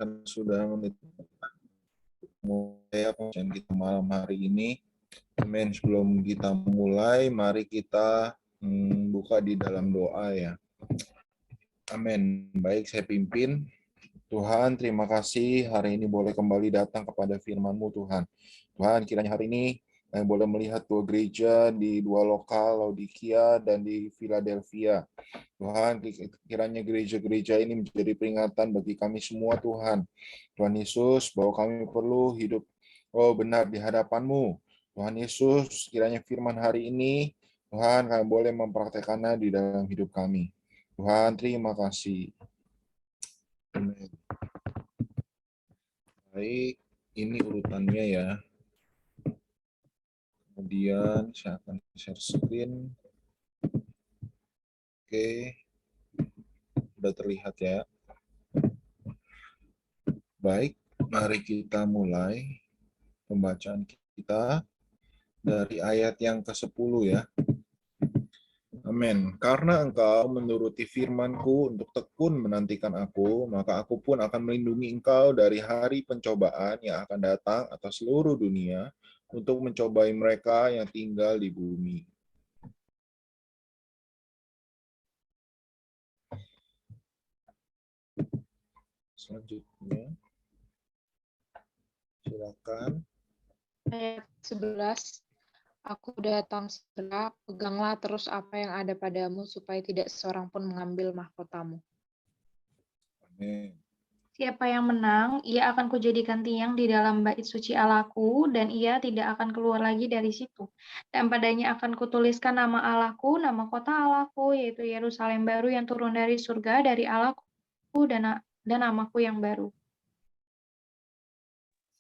karena sudah mulai pengajian kita malam hari ini. Amin. Sebelum kita mulai, mari kita buka di dalam doa ya. Amin. Baik, saya pimpin. Tuhan, terima kasih hari ini boleh kembali datang kepada firman-Mu, Tuhan. Tuhan, kiranya hari ini boleh melihat dua gereja di dua lokal, Laodikia dan di Philadelphia. Tuhan, kiranya gereja-gereja ini menjadi peringatan bagi kami semua, Tuhan. Tuhan Yesus, bahwa kami perlu hidup benar di hadapan-Mu. Tuhan Yesus, kiranya firman hari ini, Tuhan, kami boleh mempraktekannya di dalam hidup kami. Tuhan, terima kasih. Amin. Baik, ini urutannya ya. Kemudian saya akan share screen. Oke, sudah terlihat ya. Baik, mari kita mulai pembacaan kita dari ayat yang ke-10 ya. Amin. Karena engkau menuruti firman-Ku untuk tekun menantikan aku, maka aku pun akan melindungi engkau dari hari pencobaan yang akan datang atas seluruh dunia untuk mencobai mereka yang tinggal di bumi. Selanjutnya, silakan. Ayat 11. Aku datang segera, peganglah terus apa yang ada padamu, supaya tidak seorang pun mengambil mahkotamu. Amin. Siapa yang menang, ia akan kujadikan tiang di dalam bait suci Allahku, dan ia tidak akan keluar lagi dari situ. Dan padanya akan kutuliskan nama Allahku, nama kota Allahku, yaitu Yerusalem baru yang turun dari surga, dari Allahku, dan namaku yang baru.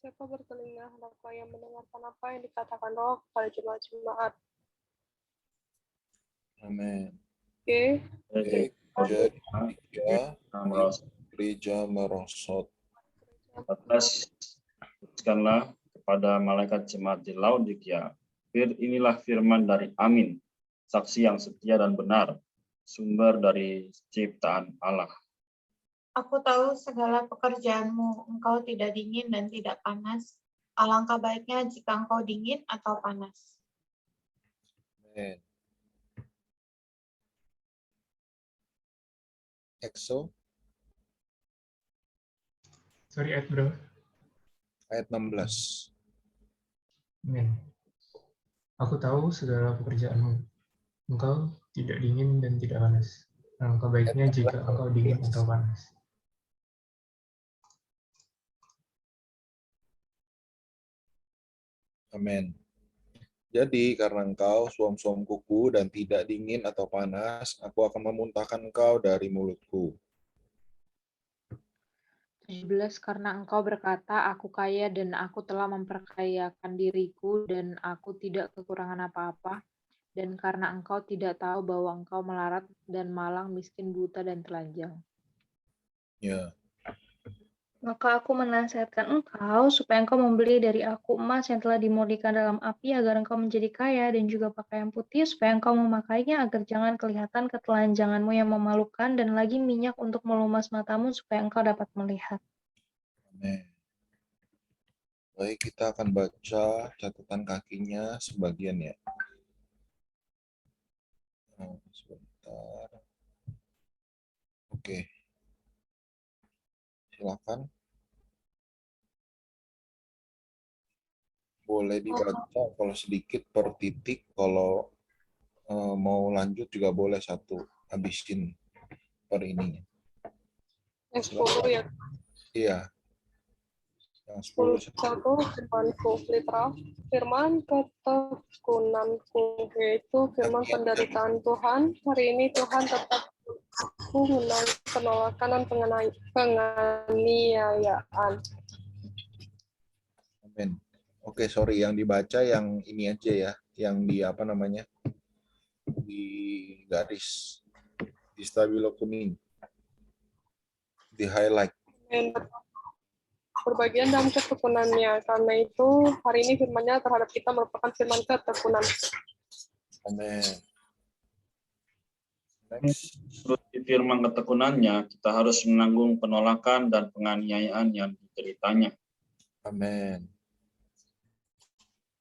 Siapa bertelinga, hendaklah yang mendengarkan apa yang dikatakan Roh kepada jemaat-jemaat. Amin. Oke. Gereja merosot. 14. Tuliskanlah kepada malaikat jemaat di Laodikia. Inilah firman dari Amin, saksi yang setia dan benar, sumber dari ciptaan Allah. Aku tahu segala pekerjaanmu, engkau tidak dingin dan tidak panas. Alangkah baiknya jika engkau dingin atau panas. Amin. Exo. Sorry, ayat berapa? Ayat 16. Amin. Aku tahu segala pekerjaanmu. Engkau tidak dingin dan tidak panas. Alangkah baiknya jika engkau dingin atau panas. Amin. Jadi karena engkau suam-suam kuku dan tidak dingin atau panas, aku akan memuntahkan engkau dari mulutku. 17. Karena engkau berkata, aku kaya dan aku telah memperkayakan diriku dan aku tidak kekurangan apa-apa. Dan karena engkau tidak tahu bahwa engkau melarat dan malang, miskin, buta, dan telanjang. Ya. Maka aku menasihatkan engkau supaya engkau membeli dari aku emas yang telah dimurnikan dalam api agar engkau menjadi kaya, dan juga pakaian putih supaya engkau memakainya agar jangan kelihatan ketelanjanganmu yang memalukan, dan lagi minyak untuk melumas matamu supaya engkau dapat melihat. Amin. Baik, kita akan baca catatan kakinya sebagian ya. Sebentar. Oke. Silakan. Boleh dibaca kalau sedikit per titik, kalau mau lanjut juga boleh satu, habisin per ininya. Yang 10 ya. Iya. Yang 10 satu firmanku, literal. Firman ketekunanku, yaitu firman penderitaan Tuhan. Hari ini Tuhan tetap menolak penolakan dan penganiayaan. Amin. Oke, sorry, yang dibaca yang ini aja ya, yang di apa namanya, di garis, di stabilo kuning, di highlight. Amin. Berbagian dalam ketekunannya, karena itu hari ini firman-Nya terhadap kita merupakan firman ketekunan. Amin. Next. Menuruti firman ketekunannya, kita harus menanggung penolakan dan penganiayaan yang dideritanya. Amin.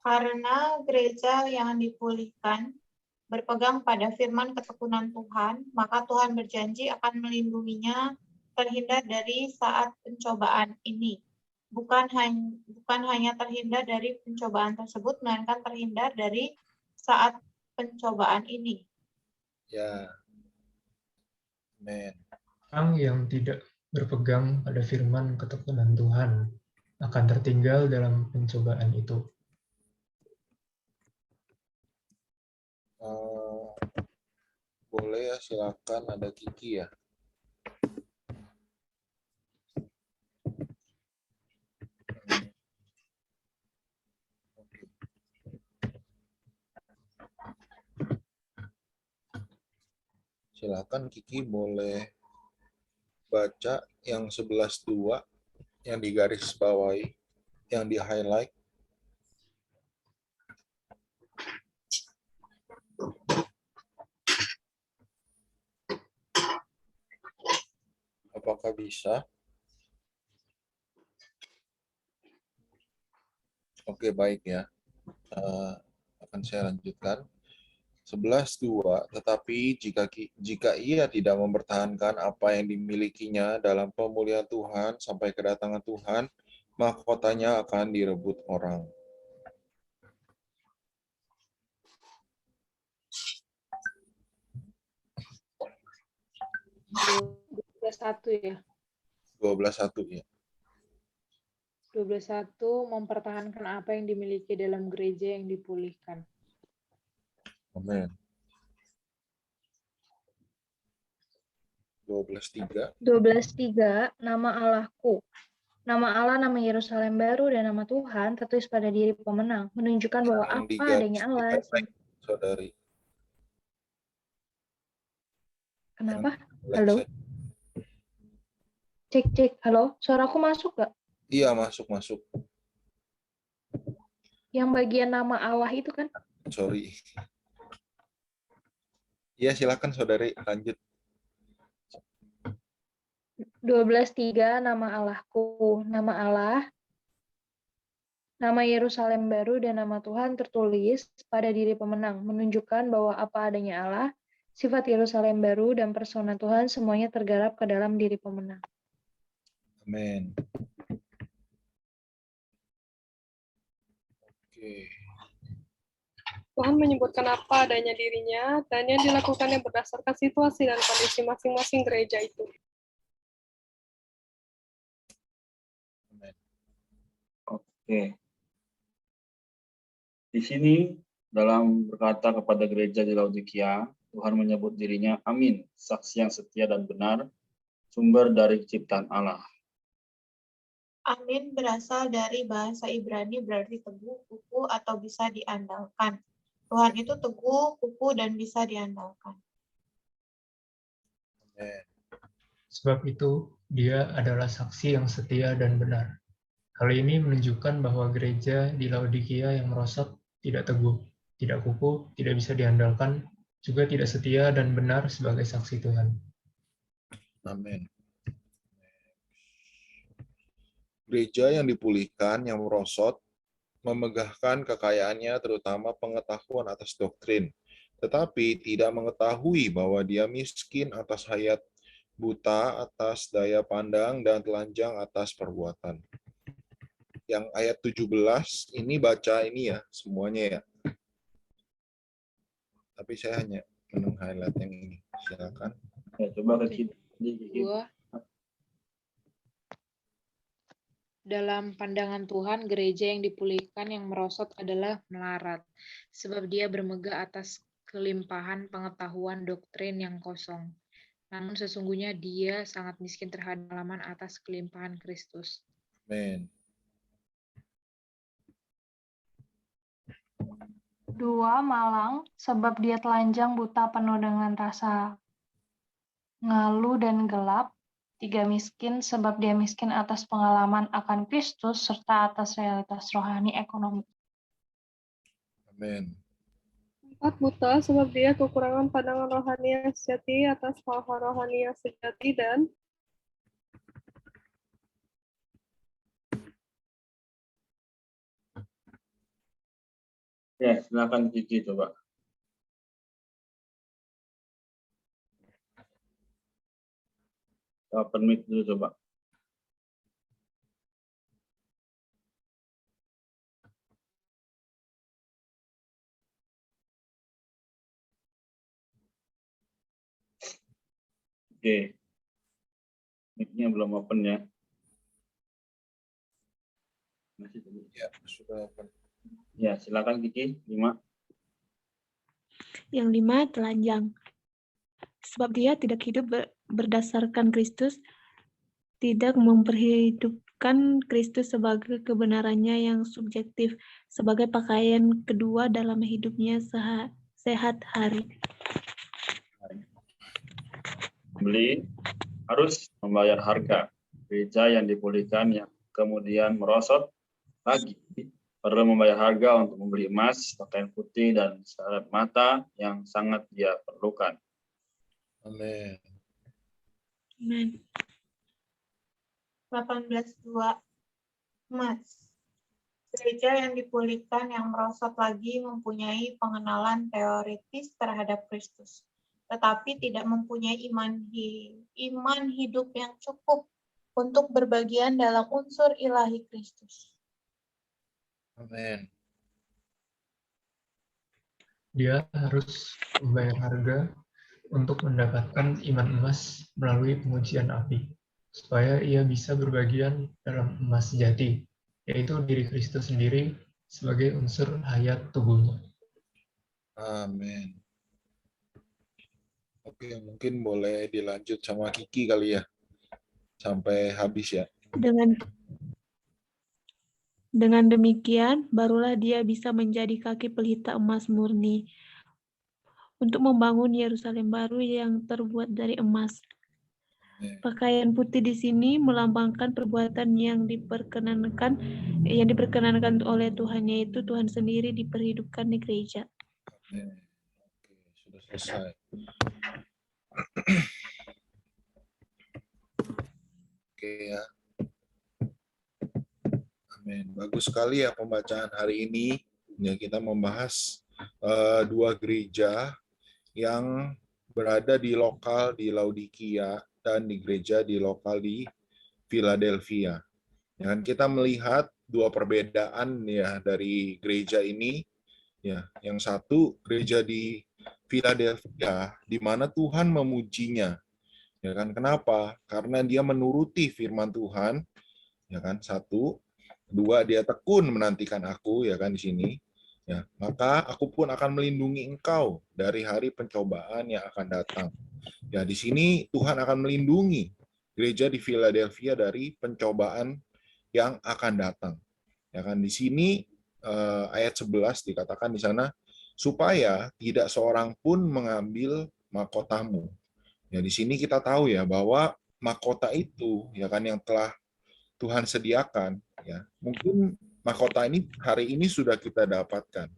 Karena gereja yang dipulihkan berpegang pada firman ketekunan Tuhan, maka Tuhan berjanji akan melindunginya terhindar dari saat pencobaan ini. Bukan hanya terhindar dari pencobaan tersebut, melainkan terhindar dari saat pencobaan ini. Ya. Amin. Orang yang tidak berpegang pada firman ketekunan Tuhan akan tertinggal dalam pencobaan itu. Boleh ya, silakan, ada Kiki ya. Oke. Silakan Kiki, boleh baca yang 11.2 yang digaris bawahi, yang di highlight. Apakah bisa? Oke, baik ya. Akan saya lanjutkan. 11.2, tetapi jika ia tidak mempertahankan apa yang dimilikinya dalam pemulihan Tuhan sampai kedatangan Tuhan, mahkotanya akan direbut orang. Satu ya. 12.1 ya. 12.1 mempertahankan apa yang dimiliki dalam gereja yang dipulihkan. Amin. 12.3. 12.3, nama Allahku. Nama Allah, nama Yerusalem baru, dan nama Tuhan tertulis pada diri pemenang, menunjukkan bahwa Yang apa digaris adanya Allah. saudari. Kenapa? Yang Halo? saya- Cek. Halo? Suaraku masuk gak? Iya, masuk. Yang bagian nama Allah itu kan? Sorry. Iya, silakan saudari, lanjut. 12.3, nama Allahku. Nama Allah, nama Yerusalem baru, dan nama Tuhan tertulis pada diri pemenang, menunjukkan bahwa apa adanya Allah, sifat Yerusalem baru, dan persona Tuhan semuanya tergarap ke dalam diri pemenang. Amin. Oke. Tuhan menyebutkan apa adanya dirinya, dan yang dilakukannya berdasarkan situasi dan kondisi masing-masing gereja itu. Amin. Oke. Di sini dalam berkata kepada gereja di Laodikia, Tuhan menyebut dirinya Amin, saksi yang setia dan benar, sumber dari ciptaan Allah. Amin berasal dari bahasa Ibrani berarti teguh, kukuh, atau bisa diandalkan. Tuhan itu teguh, kukuh, dan bisa diandalkan. Amin. Sebab itu, dia adalah saksi yang setia dan benar. Hal ini menunjukkan bahwa gereja di Laodikia yang merosot tidak teguh, tidak kukuh, tidak bisa diandalkan, juga tidak setia dan benar sebagai saksi Tuhan. Amin. Gereja yang dipulihkan, yang merosot, memegahkan kekayaannya terutama pengetahuan atas doktrin, tetapi tidak mengetahui bahwa dia miskin atas hayat, buta atas daya pandang, dan telanjang atas perbuatan. Yang ayat 17 ini baca ini ya, semuanya ya. Tapi saya hanya highlight yang ini. Silakan. Ya, coba ke sini. Dalam pandangan Tuhan, gereja yang dipulihkan yang merosot adalah melarat, sebab dia bermegah atas kelimpahan pengetahuan doktrin yang kosong. Namun sesungguhnya dia sangat miskin terhadap pengalaman atas kelimpahan Kristus. Amin. 2, malang, sebab dia telanjang, buta, penuh dengan rasa ngalu dan gelap. 3, miskin, sebab dia miskin atas pengalaman akan Kristus, serta atas realitas rohani ekonomi. Amin. buta sebab dia kekurangan pandangan rohani yang sejati atas hal-hal rohani yang sejati dan Ya, silakan Kiki coba. Open mic dulu coba. Oke. Mic-nya belum open ya. Masih dulu. Ya, sudah open. Ya, silakan Kiki. 5. Yang 5, telanjang. Sebab dia tidak hidup berdasarkan Kristus, tidak memperhidupkan Kristus sebagai kebenarannya yang subjektif, sebagai pakaian kedua dalam hidupnya sehat hari. Beli harus membayar harga. Gereja yang dipulihkan yang kemudian merosot lagi perlu membayar harga untuk membeli emas, pakaian putih, dan salep mata yang sangat dia perlukan. Amin. Amen. 18:2 emas. Gereja yang dipulihkan yang merosot lagi mempunyai pengenalan teoritis terhadap Kristus, tetapi tidak mempunyai iman hidup yang cukup untuk berbagian dalam unsur ilahi Kristus. Amin. Dia harus membayar harga untuk mendapatkan iman emas melalui pengujian api, supaya ia bisa berbagian dalam emas sejati, yaitu diri Kristus sendiri sebagai unsur hayat tubuhnya. Amin. Oke, mungkin boleh dilanjut sama Kiki kali ya, sampai habis ya. Dengan demikian, barulah dia bisa menjadi kaki pelita emas murni untuk membangun Yerusalem baru yang terbuat dari emas. Pakaian putih di sini melambangkan perbuatan yang diperkenankan oleh Tuhan, yaitu Tuhan sendiri diperhidupkan di gereja. Oke, sudah selesai. Oke ya. Amin. Bagus sekali ya pembacaan hari ini. Ya, kita membahas 2 gereja yang berada di lokal di Laodikia dan di gereja di lokal di Philadelphia. Ya, kita melihat 2 perbedaan ya dari gereja ini. Ya, yang satu gereja di Philadelphia di mana Tuhan memujinya. Ya kan, kenapa? Karena dia menuruti firman Tuhan. Ya kan, 1. 2, dia tekun menantikan aku, ya kan di sini. Ya, maka aku pun akan melindungi engkau dari hari pencobaan yang akan datang. Ya, di sini Tuhan akan melindungi gereja di Philadelphia dari pencobaan yang akan datang. Ya kan di sini ayat 11 dikatakan di sana supaya tidak seorang pun mengambil mahkotamu. Ya, di sini kita tahu ya bahwa mahkota itu ya kan yang telah Tuhan sediakan, ya mungkin mahkota ini hari ini sudah kita dapatkan,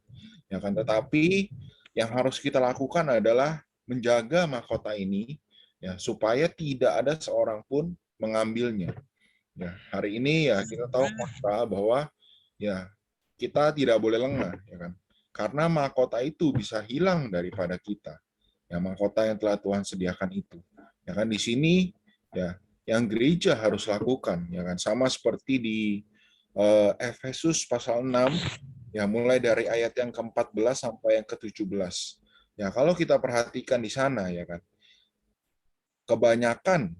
ya kan. Tetapi yang harus kita lakukan adalah menjaga mahkota ini, ya supaya tidak ada seorang pun mengambilnya. Ya, hari ini ya kita tahu fakta bahwa ya kita tidak boleh lengah, ya kan. Karena mahkota itu bisa hilang daripada kita. Ya, mahkota yang telah Tuhan sediakan itu. Ya kan di sini ya yang gereja harus lakukan, ya kan, sama seperti di Efesus pasal 6, ya mulai dari ayat yang ke-14 sampai yang ke-17. Ya kalau kita perhatikan di sana, ya kan, kebanyakan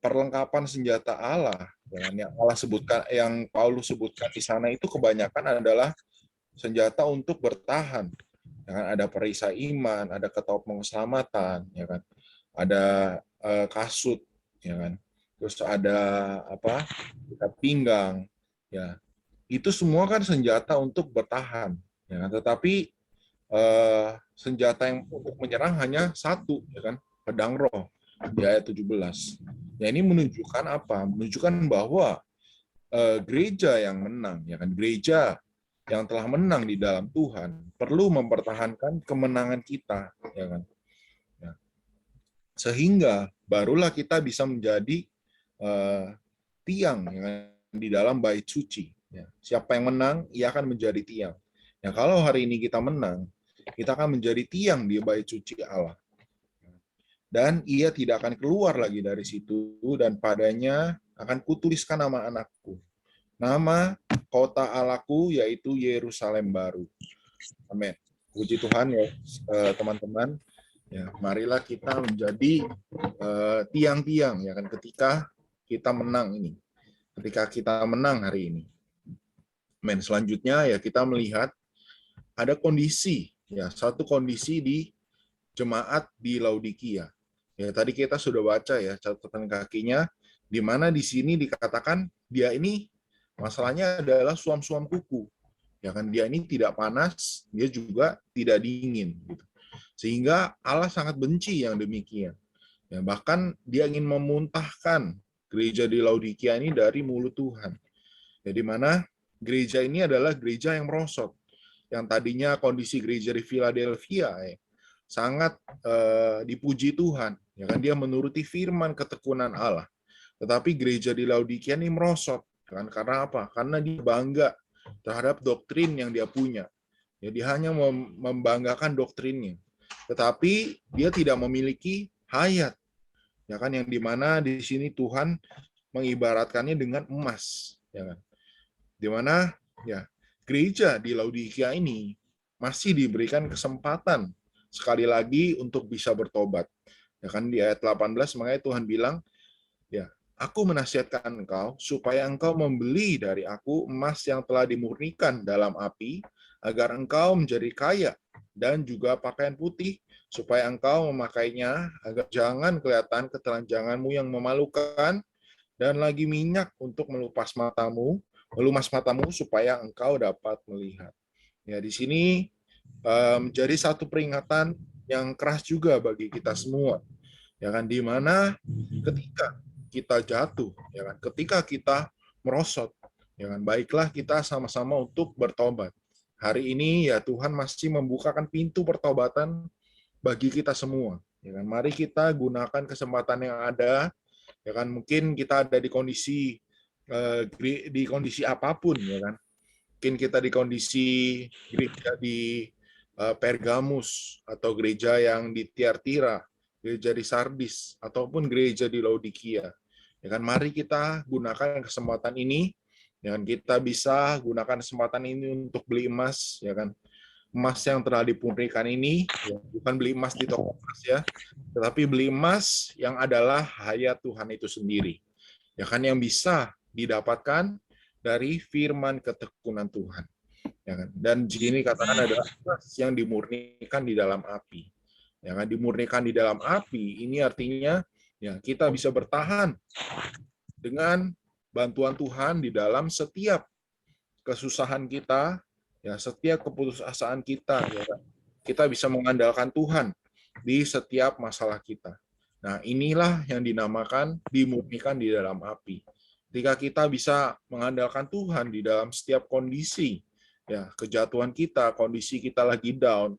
perlengkapan senjata Allah, yang Allah sebutkan, yang Paulus sebutkan di sana itu kebanyakan adalah senjata untuk bertahan. Ya kan, ada perisai iman, ada ketopeng keselamatan, ya kan, ada kasut, ya kan. Terus ada apa? Ikat pinggang, ya. Itu semua kan senjata untuk bertahan, ya kan. Tetapi senjata yang untuk menyerang hanya satu, ya kan, pedang roh di ayat 17. Ya ini menunjukkan apa? Menunjukkan bahwa gereja yang menang, ya kan, gereja yang telah menang di dalam Tuhan perlu mempertahankan kemenangan kita, ya kan? Ya. Sehingga barulah kita bisa menjadi tiang, ya kan, di dalam bait suci. Ya. Siapa yang menang, ia akan menjadi tiang. Ya, kalau hari ini kita menang, kita akan menjadi tiang di bait suci Allah. Dan ia tidak akan keluar lagi dari situ, dan padanya akan kutuliskan nama anakku. Nama kota Allahku yaitu Yerusalem baru. Amin. Puji Tuhan ya teman-teman. Ya, marilah kita menjadi tiang-tiang ya kan ketika kita menang ini. Ketika kita menang hari ini. Amin. Selanjutnya ya kita melihat ada kondisi ya, satu kondisi di jemaat di Laodikia. Ya, tadi kita sudah baca ya catatan kakinya, di mana di sini dikatakan dia ini masalahnya adalah suam-suam kuku. Ya kan, dia ini tidak panas, dia juga tidak dingin. Gitu. Sehingga Allah sangat benci yang demikian. Ya, bahkan dia ingin memuntahkan gereja di Laodikia ini dari mulut Tuhan. Ya, di mana gereja ini adalah gereja yang merosot. Yang tadinya kondisi gereja di Philadelphia sangat dipuji Tuhan, ya kan, dia menuruti firman ketekunan Allah. Tetapi gereja di Laodikia ini merosot, kan? Karena apa? Karena dia bangga terhadap doktrin yang dia punya. Ya, dia hanya membanggakan doktrinnya, tetapi dia tidak memiliki hayat, ya kan? Yang dimana di sini Tuhan mengibaratkannya dengan emas, ya kan? Dimana ya gereja di Laodikia ini masih diberikan kesempatan sekali lagi untuk bisa bertobat. Ya kan, di ayat 18 makanya Tuhan bilang, ya, aku menasihatkan engkau supaya engkau membeli dari aku emas yang telah dimurnikan dalam api, agar engkau menjadi kaya, dan juga pakaian putih supaya engkau memakainya, agar jangan kelihatan ketelanjanganmu yang memalukan, dan lagi minyak untuk melumas matamu supaya engkau dapat melihat. Ya, di sini menjadi satu peringatan yang keras juga bagi kita semua, ya kan, di mana ketika kita jatuh, ya kan, ketika kita merosot, ya kan, baiklah kita sama-sama untuk bertobat. Hari ini ya Tuhan masih membukakan pintu pertobatan bagi kita semua, ya kan. Mari kita gunakan kesempatan yang ada, ya kan. Mungkin kita ada di kondisi apapun, ya kan. Mungkin kita di kondisi gereja di Pergamus, atau gereja yang di Tiatira, gereja di Sardis, ataupun gereja di Laodikia. Ya kan, mari kita gunakan kesempatan ini, ya kan, kita bisa gunakan kesempatan ini untuk beli emas, ya kan. Emas yang telah dipurnikan ini, ya, bukan beli emas di toko emas ya, tetapi beli emas yang adalah hayat Tuhan itu sendiri. Ya kan, yang bisa didapatkan dari firman ketekunan Tuhan. Ya kan? Dan di sini katakan adalah emas yang dimurnikan di dalam api. Ya kan, dimurnikan di dalam api ini artinya ya kita bisa bertahan dengan bantuan Tuhan di dalam setiap kesusahan kita, ya, setiap keputusasaan kita, ya kan? Kita bisa mengandalkan Tuhan di setiap masalah kita. Nah, inilah yang dinamakan dimurnikan di dalam api. Ketika kita bisa mengandalkan Tuhan di dalam setiap kondisi, ya, kejatuhan kita, kondisi kita lagi down.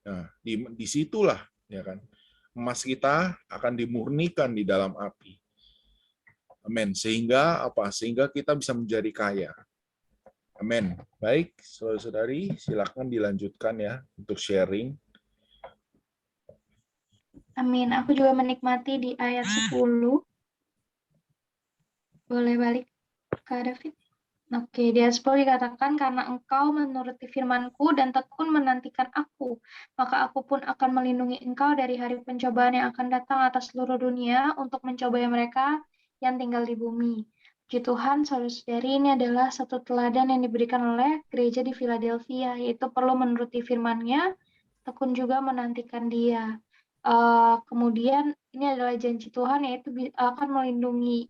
Nah, disitulah, ya kan, emas kita akan dimurnikan di dalam api. Amin. Sehingga apa? Sehingga kita bisa menjadi kaya. Amin. Baik, saudara-saudari, silakan dilanjutkan ya untuk sharing. Amin. Aku juga menikmati di ayat 10. Boleh balik, Kak David? Oke, di ayat 10 dikatakan, karena engkau menuruti firman-Ku dan tekun menantikan aku, maka aku pun akan melindungi engkau dari hari pencobaan yang akan datang atas seluruh dunia untuk mencobai mereka yang tinggal di bumi. Puji Tuhan, saudara-saudari, ini adalah satu teladan yang diberikan oleh gereja di Philadelphia, yaitu perlu menuruti firman-Nya, tekun juga menantikan Dia. Kemudian ini adalah janji Tuhan, yaitu akan melindungi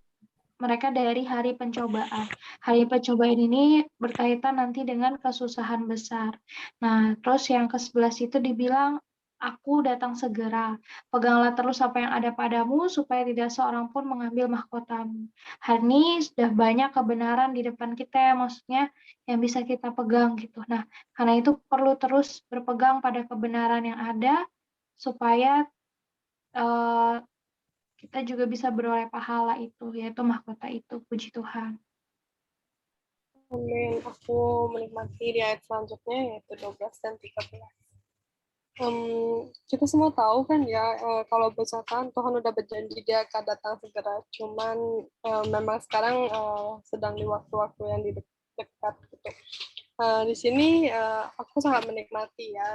mereka dari hari pencobaan. Hari pencobaan ini berkaitan nanti dengan kesusahan besar. Nah, terus yang ke-11 itu dibilang Aku datang segera. Peganglah terus apa yang ada padamu, supaya tidak seorang pun mengambil mahkotamu. Hari ini sudah banyak kebenaran di depan kita ya, maksudnya yang bisa kita pegang gitu. Nah, karena itu perlu terus berpegang pada kebenaran yang ada, supaya kita juga bisa beroleh pahala itu, yaitu mahkota itu. Puji Tuhan. Amin. Aku menikmati di ayat selanjutnya, yaitu 12 dan 13. Kita semua tahu kan ya, kalau misalkan Tuhan udah berjanji dia akan datang segera, cuman memang sekarang sedang di waktu-waktu yang dekat gitu. Di sini aku sangat menikmati ya,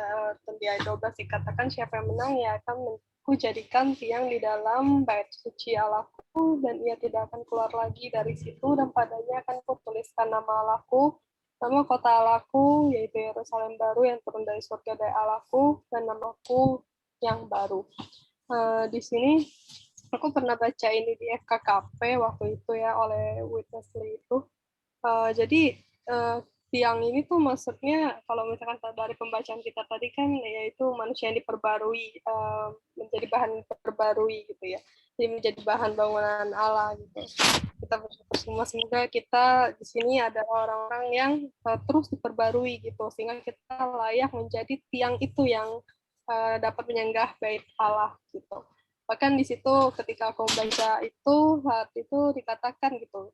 di ayat 12 dikatakan siapa yang menang ya akan ku jadikan tiang di dalam bait suci Allahku, dan ia tidak akan keluar lagi dari situ, dan padanya akan ku tuliskan nama Allahku, nama kota Allahku, yaitu Yerusalem baru yang turun dari surga dari Allahku, dan namaku yang baru. Di sini aku pernah baca ini di FKKP waktu itu ya, oleh Witness Lee itu. Jadi tiang ini tuh maksudnya kalau misalkan dari pembacaan kita tadi kan yaitu manusia yang diperbarui, menjadi bahan terbarui gitu ya, jadi menjadi bahan bangunan Allah gitu. Kita bersyukur semua, semoga kita di sini ada orang-orang yang terus diperbarui gitu, sehingga kita layak menjadi tiang itu yang dapat menyanggah bait Allah gitu. Bahkan di situ ketika aku membaca itu, saat itu dikatakan gitu,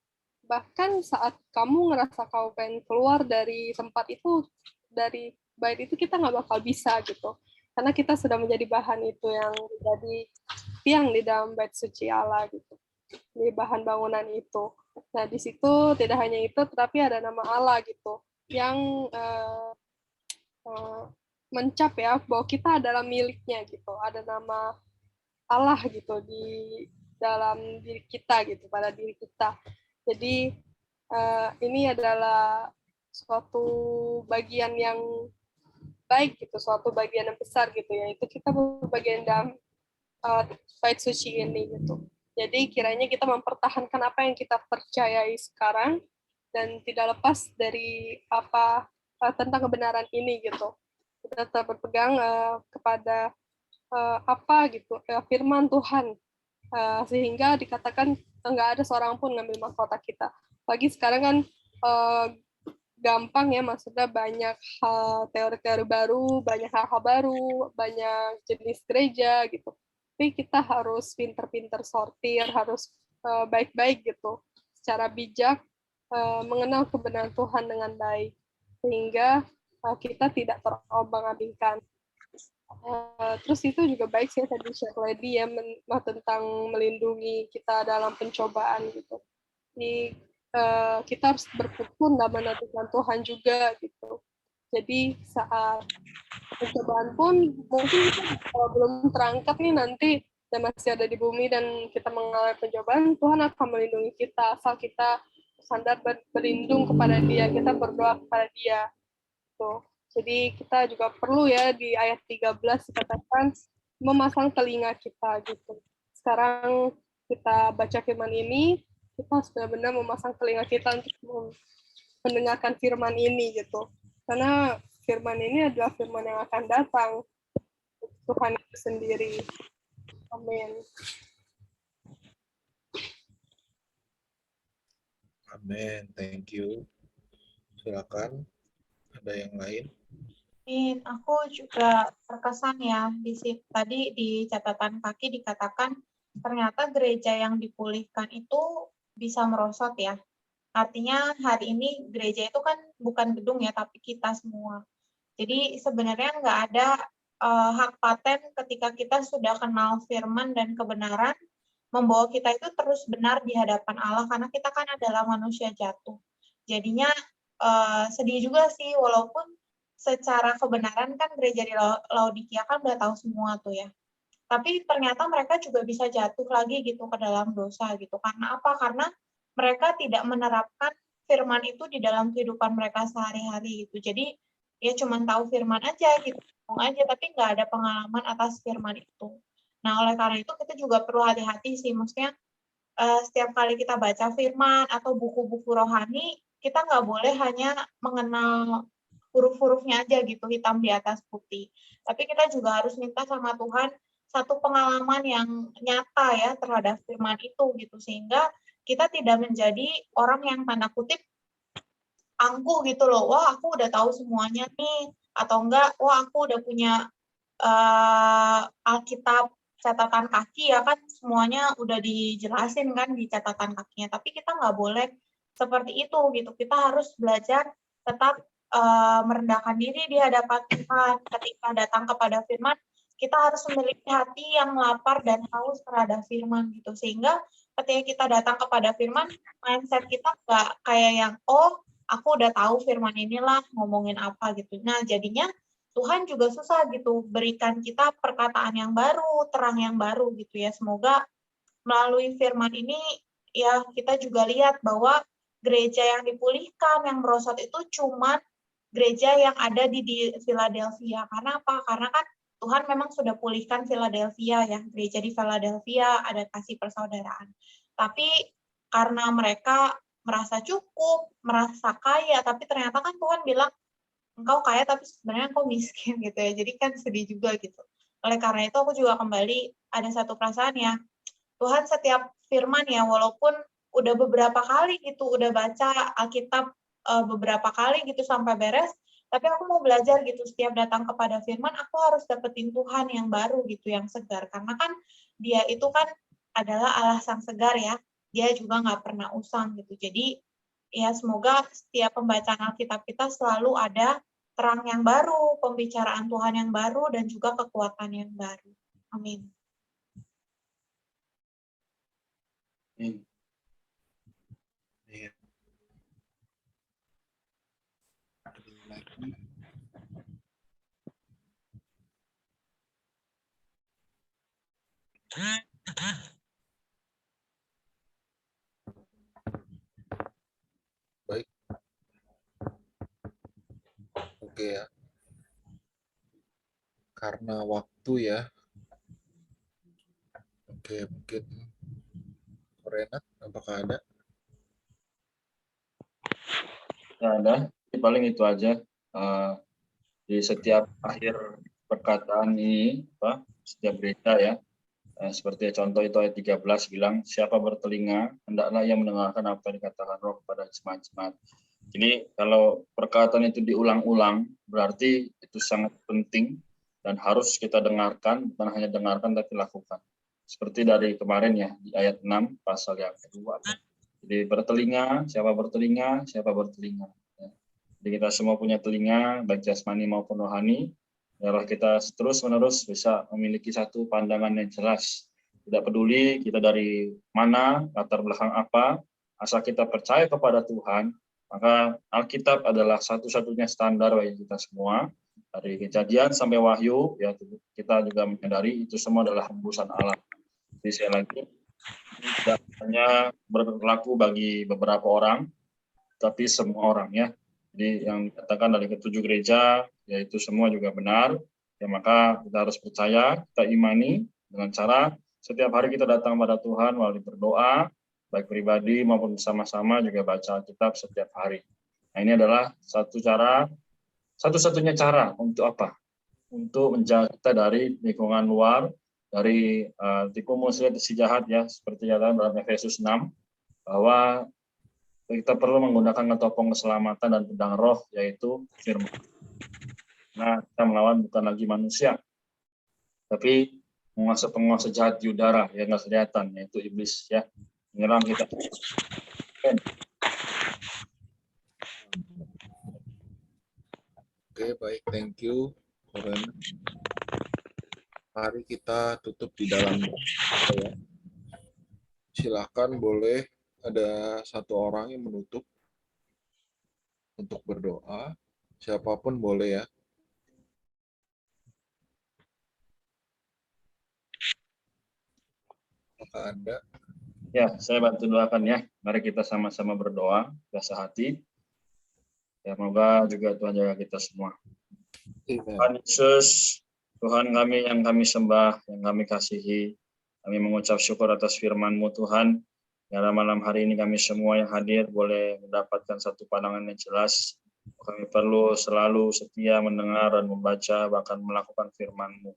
bahkan saat kamu ngerasa kau pengen keluar dari tempat itu, dari bait itu, kita nggak bakal bisa gitu, karena kita sudah menjadi bahan itu yang menjadi tiang di dalam bait suci Allah gitu, di bahan bangunan itu. Nah di situ tidak hanya itu, tetapi ada nama Allah gitu yang mencap ya bahwa kita adalah miliknya gitu, ada nama Allah gitu di dalam diri kita gitu, pada diri kita. Jadi ini adalah suatu bagian yang baik gitu, suatu bagian yang besar gitu, yaitu kita berbagian dalam bait suci ini gitu. Jadi kiranya kita mempertahankan apa yang kita percayai sekarang dan tidak lepas dari apa tentang kebenaran ini gitu. Kita tetap berpegang kepada apa gitu firman Tuhan, sehingga dikatakan nggak ada seorang pun ngambil mahkota kita. Lagi sekarang kan gampang ya, maksudnya banyak teori-teori baru, banyak hal-hal baru, banyak jenis gereja gitu. Tapi kita harus pinter-pinter sortir, harus baik-baik gitu, secara bijak, mengenal kebenaran Tuhan dengan baik, sehingga kita tidak terombang-ambingkan. Terus itu juga baik sih tadi share Lady ya, tentang melindungi kita dalam pencobaan gitu. Jadi kita harus berpikir dalam menantikan Tuhan juga gitu. Jadi saat pencobaan pun mungkin kalau belum terangkat nih nanti dan masih ada di bumi dan kita mengalami pencobaan, Tuhan akan melindungi kita asal kita sadar berlindung kepada Dia, kita berdoa kepada Dia. Tuh. Jadi kita juga perlu ya di ayat 13 dikatakan memasang telinga kita gitu. Sekarang kita baca firman ini, kita harus benar-benar memasang telinga kita untuk mendengarkan firman ini gitu. Karena firman ini adalah firman yang akan datang, Tuhan itu sendiri. Amin. Amin, thank you. Silakan, ada yang lain? Aku juga terkesan ya, tadi di catatan kaki dikatakan ternyata gereja yang dipulihkan itu bisa merosot ya. Artinya hari ini gereja itu kan bukan gedung ya, tapi kita semua. Jadi sebenarnya nggak ada hak paten ketika kita sudah kenal firman dan kebenaran, membawa kita itu terus benar di hadapan Allah, karena kita kan adalah manusia jatuh. Jadinya sedih juga sih, walaupun secara kebenaran kan gereja di Laodikia kan udah tahu semua tuh ya. Tapi ternyata mereka juga bisa jatuh lagi gitu ke dalam dosa gitu. Karena apa? Karena mereka tidak menerapkan firman itu di dalam kehidupan mereka sehari-hari gitu. Jadi ya cuma tahu firman aja gitu, ngomong aja, tapi nggak ada pengalaman atas firman itu. Nah oleh karena itu kita juga perlu hati-hati sih, maksudnya setiap kali kita baca firman atau buku-buku rohani, kita nggak boleh hanya mengenal huruf-hurufnya aja gitu, hitam di atas putih. Tapi kita juga harus minta sama Tuhan satu pengalaman yang nyata ya terhadap firman itu gitu, sehingga kita tidak menjadi orang yang tanda kutip angkuh gitu loh, wah aku udah tahu semuanya nih, atau enggak, wah aku udah punya Alkitab catatan kaki ya kan, semuanya udah dijelasin kan di catatan kakinya, tapi kita nggak boleh seperti itu gitu, kita harus belajar tetap merendahkan diri di hadapan Tuhan. Ketika datang kepada firman, kita harus memiliki hati yang lapar dan haus terhadap firman gitu, sehingga ketika kita datang kepada firman, mindset kita nggak kayak yang, oh aku udah tahu firman inilah ngomongin apa gitu. Nah, jadinya Tuhan juga susah gitu berikan kita perkataan yang baru, terang yang baru gitu ya. Semoga melalui firman ini ya kita juga lihat bahwa gereja yang dipulihkan, yang merosot itu cuma gereja yang ada di Philadelphia. Karena apa? Karena kan Tuhan memang sudah pulihkan Philadelphia ya, gereja di Philadelphia ada kasih persaudaraan. Tapi karena mereka merasa cukup, merasa kaya, tapi ternyata kan Tuhan bilang, engkau kaya tapi sebenarnya engkau miskin gitu ya, jadi kan sedih juga gitu. Oleh karena itu aku juga kembali ada satu perasaan ya, Tuhan setiap firman ya, walaupun udah beberapa kali gitu, udah baca Alkitab beberapa kali gitu sampai beres, tapi aku mau belajar gitu, setiap datang kepada firman, aku harus dapetin Tuhan yang baru gitu, yang segar, karena kan dia itu kan adalah Allah sang segar ya, dia juga nggak pernah usang gitu. Jadi ya semoga setiap pembacaan Alkitab kita selalu ada terang yang baru, pembicaraan Tuhan yang baru, dan juga kekuatan yang baru. Amin. Iya. Ada lagi. Baik. Oke ya. Karena waktu ya. Oke, mungkin Renat, apakah ada? Ya ada, paling itu aja. Di setiap akhir perkataan ini, setiap gereja ya, seperti contoh itu ayat 13 bilang, siapa bertelinga, hendaklah ia mendengarkan apa yang dikatakan Roh kepada jemaat-jemaat. Jadi kalau perkataan itu diulang-ulang, berarti itu sangat penting dan harus kita dengarkan, bukan hanya dengarkan tapi lakukan. Seperti dari kemarin ya, di ayat 6, pasal yang kedua. Jadi bertelinga, siapa bertelinga, siapa bertelinga. Jadi kita semua punya telinga, baik jasmani maupun rohani. Biarlah kita terus-menerus bisa memiliki satu pandangan yang jelas. Tidak peduli kita dari mana, latar belakang apa, asal kita percaya kepada Tuhan, maka Alkitab adalah satu-satunya standar bagi kita semua. Dari Kejadian sampai Wahyu, ya kita juga menyadari itu semua adalah hembusan Allah. Jadi saya lagi, tidak hanya berlaku bagi beberapa orang, tapi semua orang ya. Jadi yang dikatakan dari ketujuh gereja, yaitu semua juga benar, ya maka kita harus percaya, kita imani dengan cara setiap hari kita datang pada Tuhan melalui berdoa, baik pribadi maupun bersama-sama juga baca Alkitab setiap hari. Nah ini adalah satu-satunya cara untuk apa? Untuk menjaga kita dari lingkungan luar, dari tipu muslihat si jahat ya, seperti yang dalam Efesus 6, bahwa kita perlu menggunakan ketopong keselamatan dan pedang roh, yaitu firman. Nah, kita melawan bukan lagi manusia, tapi penguasa-penguasa jahat di udara yang nggak kelihatan, yaitu iblis ya, menyerang kita. Oke, baik, thank you. Mari kita tutup di dalam doa. Silakan, boleh ada satu orang yang menutup untuk berdoa. Siapapun boleh ya. Apakah ada? Ya, saya bantu doakan ya. Mari kita sama-sama berdoa, biasa hati. Ya, semoga juga Tuhan jaga kita semua. Tuhan Yesus, Tuhan kami yang kami sembah, yang kami kasihi, kami mengucap syukur atas firman-Mu Tuhan. Karena malam hari ini kami semua yang hadir boleh mendapatkan satu pandangan yang jelas Kami perlu selalu setia mendengar dan membaca, bahkan melakukan firman-Mu.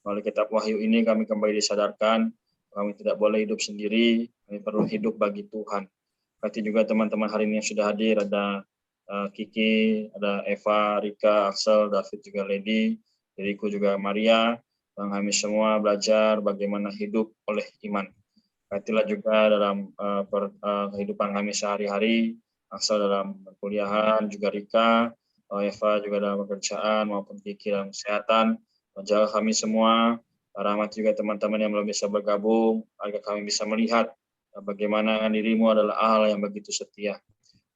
Melalui kitab Wahyu ini kami kembali disadarkan, kami tidak boleh hidup sendiri, kami perlu hidup bagi Tuhan. Berarti juga teman-teman hari ini yang sudah hadir, ada Kiki, ada Eva, Rika, Axel, David, juga Lady, diriku juga Maria, dan kami semua belajar bagaimana hidup oleh iman. Berartilah juga dalam kehidupan kami sehari-hari, Axel dalam perkuliahan, juga Rika, Eva juga dalam pekerjaan, maupun Kiki dalam kesehatan. Jaga kami semua, rahmat juga teman-teman yang belum bisa bergabung, agar kami bisa melihat bagaimana dirimu adalah Allah yang begitu setia.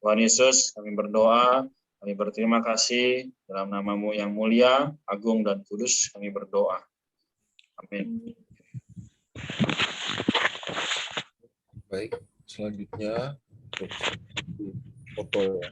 Tuhan Yesus, kami berdoa, kami berterima kasih, dalam nama-Mu yang mulia, agung, dan kudus, kami berdoa. Amin. Baik, selanjutnya foto ya.